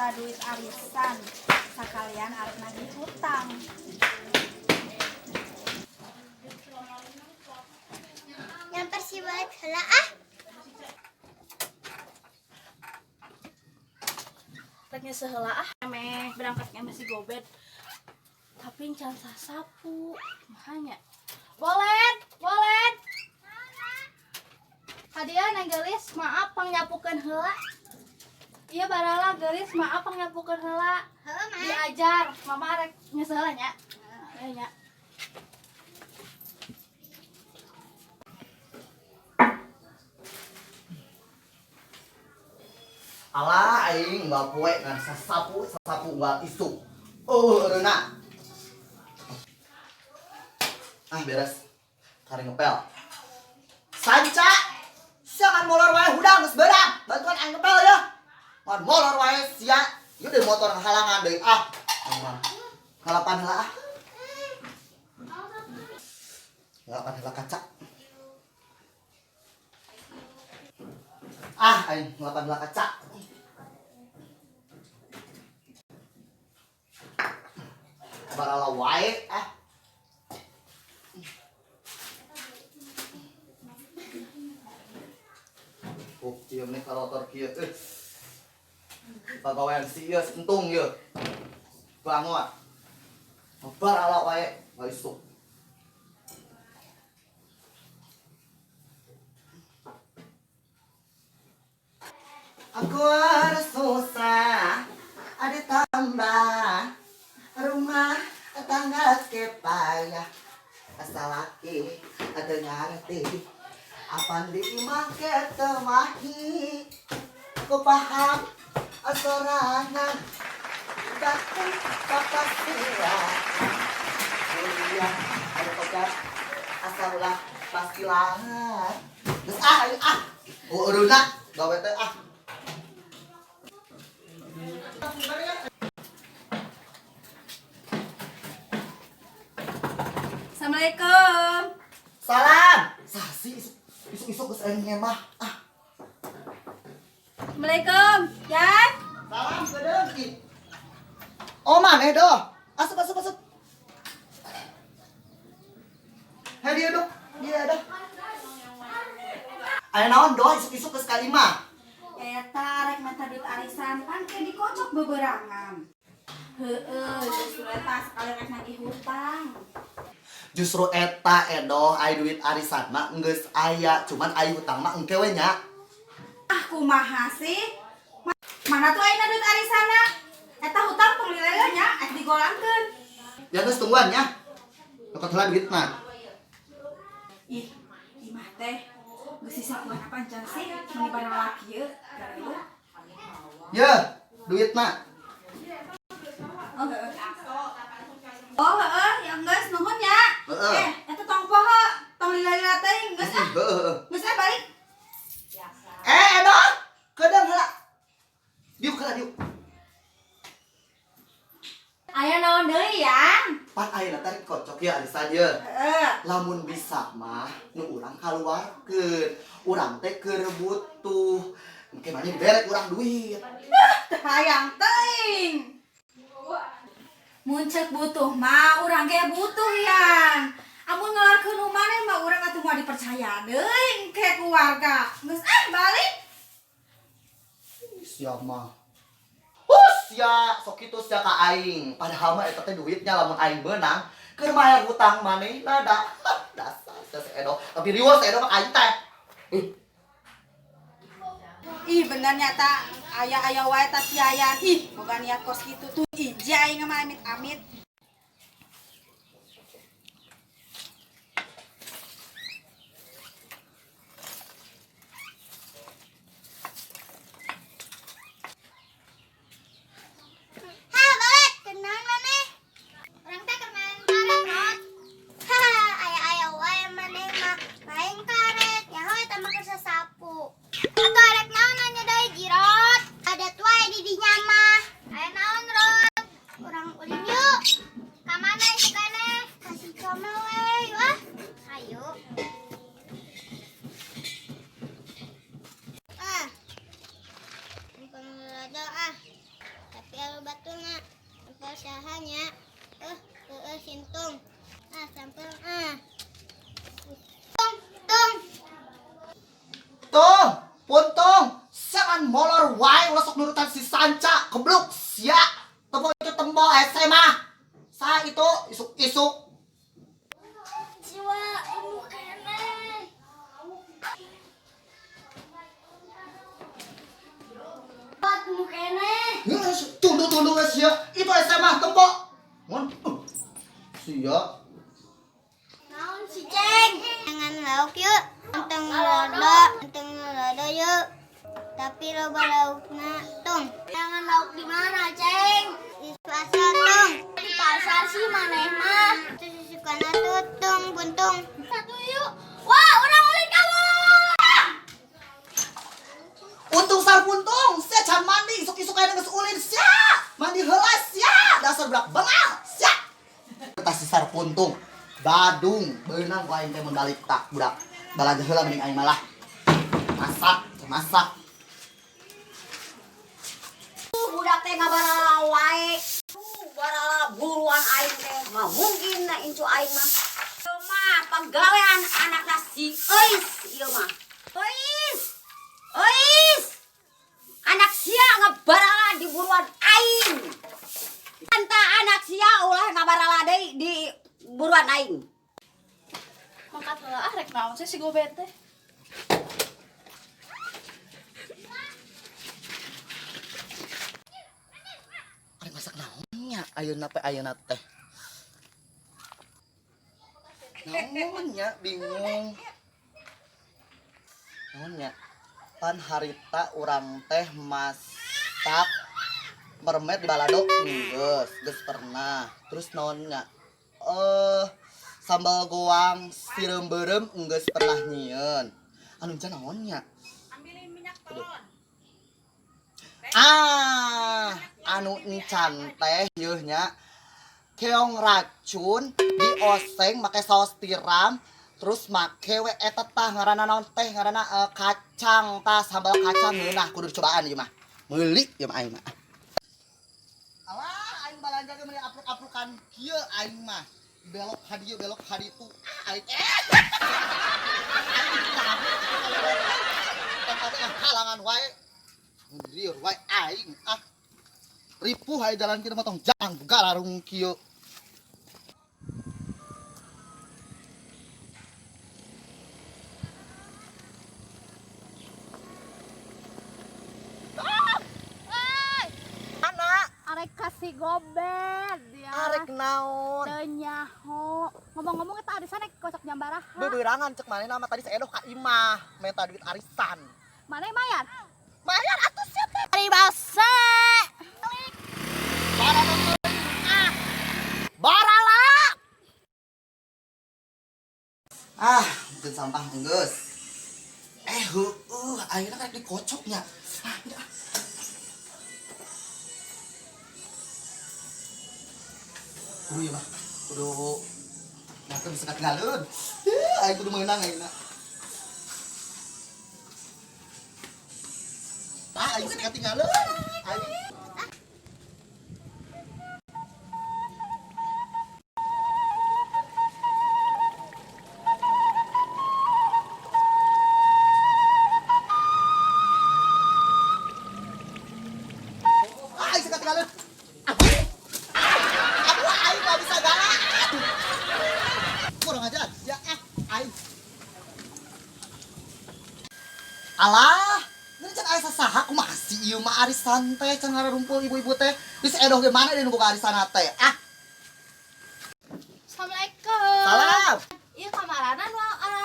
boga duit arisan sakalian arep nagih hutang. Nyamper si balik heula ah. Reknya seheula ah emeh berangkatnya masih gobet. Tapi can sasapu. Mahanya. Bolet. Hadiah nang gelis, maaf pangnyapukeun heula. Iya barala gelis, maaf pangnyapukeun heula. Heuh, Mah. Diajar, mama rek ngeuseulah nya. Nya. Alah aing nggak poe ngan sasapu nggak isuk. Reuna. Beres. Kari ngepel. Sanca. Jangan molor wae hudang geus beurang. Bantuan aing ngepel ya. Mun molor wae sia. Ieu deui motor ngahalangan deui Halapan heula ah. Halapan heula kaca. Aing ngelapan heula kaca. Barala wae kieu mah karotor kieu pagawean si ieu entung ieu bangot barala wae isuk. Aku harus susah ada tambah rumah tangga kepayah asal laki ada ngerti apa di make temahi ku paham sorangan tapi kapasiran kuliah ada pecat asalah pastilah terus uruna gawe teh Assalamualaikum. Salam. Sasi isuk geus aing mah. Assalamualaikum. Yan. Salam gedeung ki. Oh maneh doh. Asup. Dia doh. Dia doh. Aya naon doh isuk geus ka imah. Eta rek mata duit arisan pan ke dikocok beberangan. Heueuh, justru eta sekali rek nagih hutang. Justru eta edoh aya duit arisan mah geus aya, cuman aya hutang mah engke we nya. Kumaha sih? Mana tuh ayeuna duit arisanna? Eta hutang penglileuh nya aya digolangkeun. Ya geus tungguan nya. Lokot heula duitna. Ih, imah teh geus sisa kumaha panjang sih? Mun barang laki ieu. Ye, duitna. Oh, heeh, yang geus nuhun nya. Eta tong poho, tong lila-lila teh geus Geus balik. Edoh. Kedeung heula. Diuk heula diuk. Aya naon deui yang? Pan ayeuna teh kocok ya arisan ye. Heeh. Lamun bisa mah nu urang kaluarkeun. Urang teh keur butuh. Engke mah derek urang duit. Hayang teuing. Mun ceuk butuh mah urang ge butuh yan. Amun ngalarkeun nu maneh mah urang atuh moal dipercaya deui ke keluarga. Geus balik. Sia mah. Sia sok kitu sia ka aing. Padahal mah eta teh duitnya lamun aing beunang keur mayar hutang manehna da. Dasar edoh. Tapi riweuh edoh mah aing teh. Ih bener nyata aya wae ta siayan. Ih boga niat kos kitu tuh iji aing mah amit-amit. Hah, balik. Kenaon maneh? Urang teh keur main karet, Rod. Haha, aya wae maneh mah main karet. Nyaho eta mah keur sasapu. Atuh arek naon nya deui Jirot? Ada wae di dinya mah. Aya naon, Rod? Urang ulin yuk. batulna. Sampel sahanya. Sintung. Sampel Tung. Tung, puntung, jangan molor wae ulah sok nurutan si Sanca, kebluk, sia. Tembok itu tembok SMA. Sa itu isuk-isuk. Jiwa ilmu kene. Buat mukene. Tunduk guys ya. Itu SMA tembok. Mon. Sia. Naon si Ceng? Jangan lauk yuk. Enteng lodo yuk. Tapi loba laukna tung. Jangan lauk di mana, Ceng? Di pasar tung. Di pasar sih maneh mah. Terus sukana tutung buntung. Satu yuk. Wah, udah mulai kamu. Untung sar puntung, sia can mandi isuk-isuk aya geus ulin sia. Mandi heula sia. Dasar budak bengal sia. Tas si sar puntung. Badung, beunang ku aing teh mun balik tak budak. Balanja heula mending aing malah. Masak. Budak teh ngabara wae. Bara buruan aing teh mah mungkin na incu aing mah. Ieu mah penggawean anakna si Eis ieu mah. Eis. Anak sia ngabara di buruan aing. Anta anak sia ulah ngabara deui di buruan aing. Mangkat heula rek naon sih si Gobet teh? Ari masak naonnya ayeuna teh. Naonnya bingung. Naonnya? Pan harita urang teh masak mermet di balado geus pernah. Terus naonnya? Sambal goang sireum beureum geus pernah nyieun. Anu can naonnya? Ambilin minyak telon. Anu encan teh yeuh nya keong racun dioseng make saos tiram terus make we eta tah ngaranna naon teh ngaranna kacang tah sambal kacang ngeunah kudu dicobaan ieu mah meuli ieu mah aing mah alah aing balanja ge meuli apluk-aplukan kieu aing mah belok hadieu belok haditu aing halangan wae ngrieur wae aing ripuh aya jalan kieu mah tong jang galarung kieu. Arek kasih Gobet dia. Arek naon? Teu nyaho. Ngomong-ngomong eta arisan rek kocok jambaraha. Beuberangan cek manehna mah tadi saedoh ka imah minta duit arisan. Maneh mayar? Bayar atuh sia teh. Ari basa. Barala. Mungkin sampah geus. Ayeuna rek dikocoknya. Kudu ieu mah. Kudu ngatur bisa katinggalun. Aing kudu meunang ayeuna. Aing bisa katinggalun. Aing bisa katinggalun. Aing gak bisa galak. Kurang ajar. Ya aing. Alah, ini can aya sasaha kumaha sih ieu mah arisan teh can ngarumpul ibu-ibu teh. Geus edoh ge mana deui nu boga arisan teh? Assalamualaikum. Salam. Ieu kamarana nu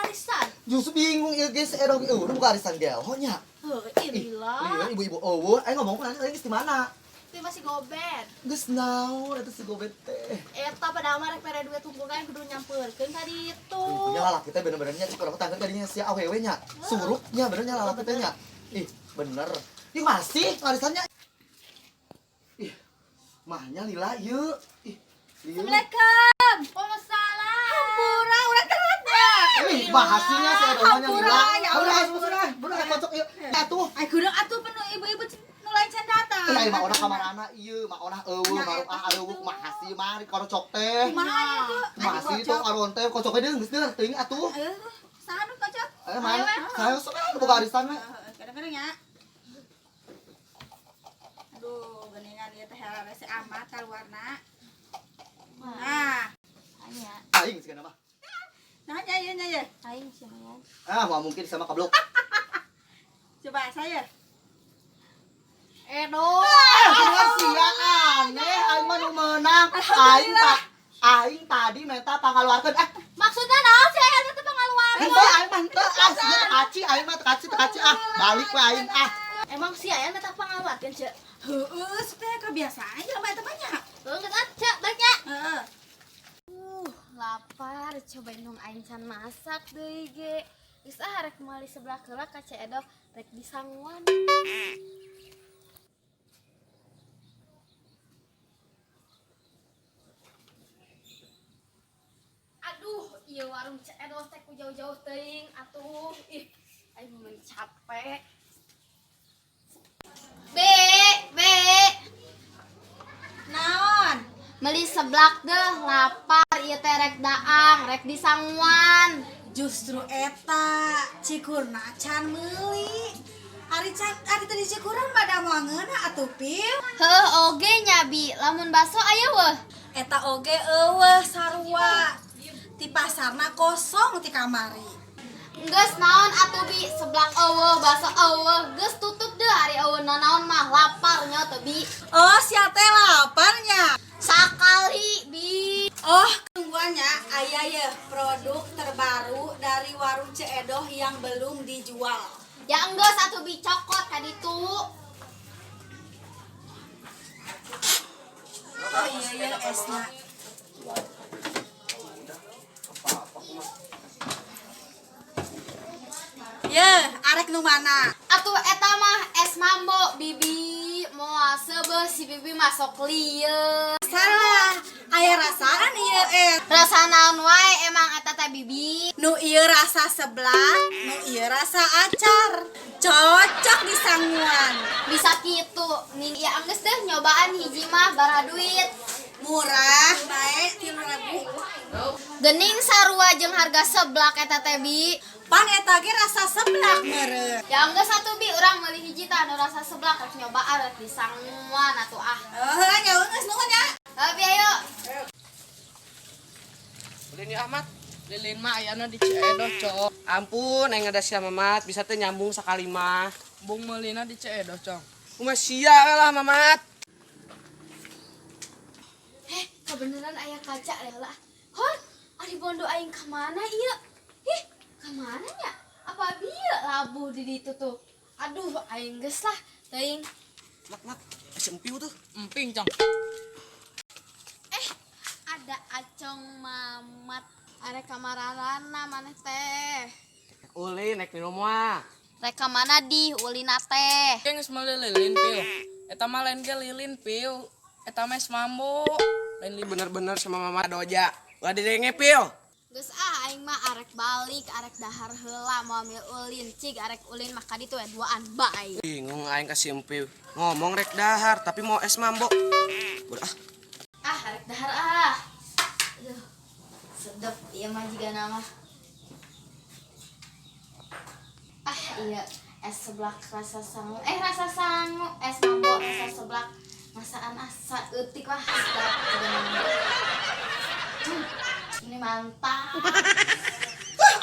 arisan. Justru bingung ieu geus edoh ge nu boga arisan gelho nya. Heuh, irilah. Ibu-ibu eueuh, aing ngomong kan aing geus di mana? Itu masih Gobet. Geus naon eta si Gobet teh. Eta pada mah rek mere duit tunggukan kudu nyampeurkeun ka ditu. Punya lalaki teh bener-benernya cek urang tangkeun tadinya si awewe nya. Surupnya benernya lalaki teh nya. Ih, bener. Ih masih arisannya. Ih, mahnya lila ieu. Ih, ieu. Assalamualaikum. Waalaikumsalam. Hampura urang teratnya. Ih, mahasisnya si edohnya lila. Ya Allah. Bener kocok ieu. Atuh. Ai gurang atuh penuh ibu-ibu nu lain can datang. Kan aing mah onah kamarana ieu, mah onah eueuh baru eueuh mah hasi mah kocok teh. Kumaha itu? Masih tong aron teh kocok teh geus deuh teuing atuh. Sanu kocok. Mana? Saya sok boga arisan we. Kadang-kadang ya. Aduh, geningan ieu teh rese amat kaluarna. Nah, Anya, Aing sih mah. nah ya ya. aing sih Mau mungkin sama kablok. Coba saya. Edo. Kumaha sia aneh aing mah nu meunang. Aing tadi meta pangaluarkeun. Maksudnya naon sih aya teh pangaluar? Henteu aing mah henteu asli kaci aing mah kaci balik we aing Emang si aya mah tak pangaluarkeun, Cek? Heeh, supaya kebiasaan jelema eta banyak. Geus Cek, baiknya. Heeh. Lapar, cobain dong aing can masak deui ge. Geus rek meuli sebelah keula ka Cek Edo rek disangguan. Aduh, ieu warung Cek Edo teh ku jauh-jauh teuing atuh. Ih, aing mun capek. Be. Naon? Meuli seblak deh, lapar ieu teh rek daang, rek disangguan. Justru eta cikurna can meuli. Ari tadi cikuran pada moangeuna atuh Pil. Heuh oge nya Bi, lamun baso aya weuh. Eta oge eueuh sarua. Ti pasarna kosong ti kamari. Geus naon atuh Bi, seblak eueuh, baso eueuh, geus tutup deh ari eueuh naon mah lapar nya teh Bi. Oh, sia teh laparnya. Sakali Bi. Oh, tungguannya aya ya produk terbaru dari warung Ceedoh yang belum dijual. Ya enggeus atuh Bi cokot ka ditu. Oh iya ya esna. Ya, arek nu mana? Atuh eta mah es mambo Bibi. Moal seubeuh si Bibi masuk lieu. Salah, aya rasaan ieu es. Rasa naon wae emang eta teh Bibi? Nu ieu rasa seblak, nu ieu rasa acar. Cocok di sangguan. Bisa kitu. Nih ya anggeus deh nyobaan hiji mah bara duit. Murah, baik 3.000. Gening sarua jeung harga seblak eta teh Bi. Pan eta ge rasa seblak meureun. Ya anggeus atuh Bi urang meuli hiji tah anu rasa seblak rek nyobaan rek disangguan atuh ah. Nya geus nuhun ya. Bi ayo. Ulin ya Ahmad, lilin mah ayana di Ceedoh, Cong. Ampun, aing ada sia Mamat, bisa teh nyambung sakali mah. Bung meulina di Ceedoh, Cong. Kumaha sia lah Mamat. Kebeneran aya kaca Lela. Hon, ari bondo aing ka mana ieu? Ih, ka mana nya? Apa bieu labuh di ditu tuh? Aduh, aing geus lah teuing. Mak, si empiu tuh. Emping, Cong. Ada acong mamat arek kamarana maneh teh. Ulin naik minum mah. Rek ka mana di ulina teh? Geus meuli lilin Pil. Eta mah lain ge lilin Pil. Eta mah es mambo. Lain li bener-bener sama Mama Doja. Ulah didenge Pil. Geus aing mah arek balik, arek dahar heula mau ambil ulin. Cig arek ulin mah ka ditu duaan bae. Bingung aing kasih empiu. Ngomong rek dahar tapi mau es mambo. Udah Arek dahar ah. Aduh. Sedep ieu mah jiga nama. Iya es seblak rasa sangu. Rasa sangu, es mambo rasa seblak. Masaan asa eutik lah sedap jiga nama. Ini mantap.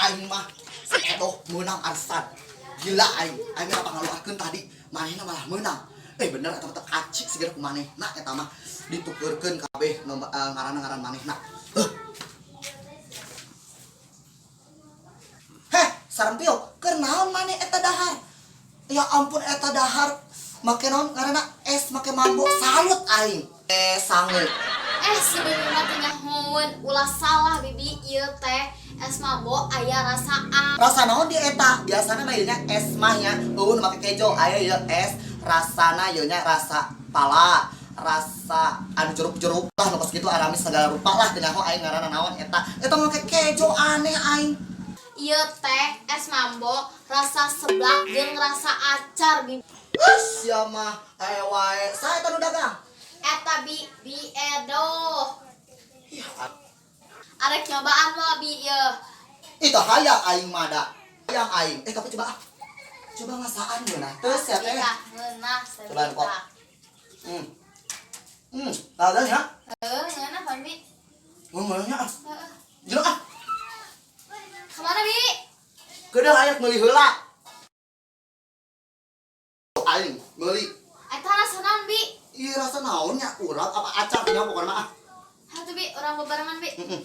Aing mah Ceedoh meunang arisan. Gila aing mah pangaluarkeun tadi, manehna malah meunang. Bener eta teh kacik sigera ku manehna eta mah ditukeurkeun kabeh ngaran-ngaran manehna. Sarampio, keur naon maneh eta dahar? Ya ampun eta dahar make naon ngaranna es make mambo salut aing. Sangeut. Si Bibi mah teh nyahoeun ulah salah Bibi ieu teh es mambo aya rasa Rasa naon di eta? Biasana mah ieu nya es mah nya eueun make kejo, aya ieu es rasana ieu nya rasa pala, rasa anu jeruk-jeruk lah nu kitu aramis segala rupa lah teu nyaho aing ngaranna naon eta. Eta make kejo aneh aing. Ieu teh es mambo rasa seblak jeung rasa acar Bibi. Sia mah aya wae. Saya tanu dagang. Eta bi Edo. Ya, Arek nyobaan mah bi ieu. itu hayang aing mada. Hayang aing. Tapi coba coba ngasaan geuna. Teu sia teh. Iya, ngeunah Coba, kok. sebentar. Ada ya? Ngeunah pan bi. Ngomongnya ah. Heeh. Jelek ah. Kemana bi? Kedah aya meuli heula. Aing meuli. Eta rasa naon bi? Ieu rasa naon nya urang apa acak nya pokona mah. Hatu bi, orang bebarengan bi. Heeh.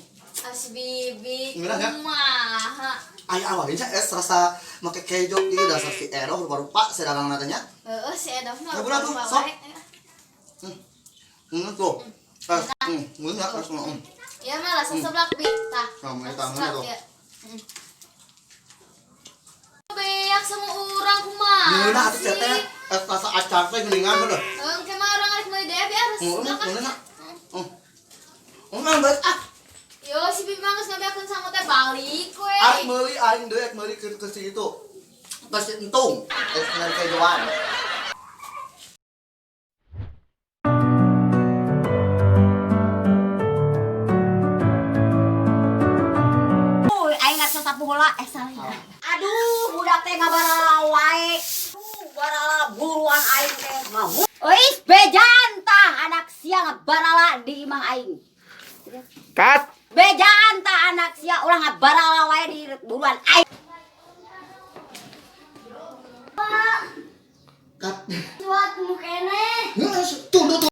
As bibi. Gimana, ya? Kumaha? Aya awalnya es rasa make kejo ieu dasar si Ero rupa-rupa sedagang natanya. Heeh, si Edo mah. Ya, bener tuh, rupa-rupa sok. wae. Tuh. Mun ya harus Iya mah rasa seblak bi. Tah. Sama, rasa tangan seblak, tuh. ya. Beak sama urang kumaha? Ngeuna atuh sih? teh es rasa acar teh geuningan bener. Engke mah urang arek meuli deui bi harus seblak. Ngeuna. Ngeuna beut ah. Yo si bibi mah geus ngabeakeun sangu teh balik we. Ari meuli aing deui meuli ke si itu. Ke si entung. Es ngan kejoan. Aing nggak sapu heula salah. Aduh, budak teh ngabaraha wae. Barala buruan aing teh mah. Euis bejaan tah anak sia ngabarala di imah aing. Kat. Bejaan tah anak sia ulah ngabarala wae di buruan aing. Kat. Suat mukene. Tunggu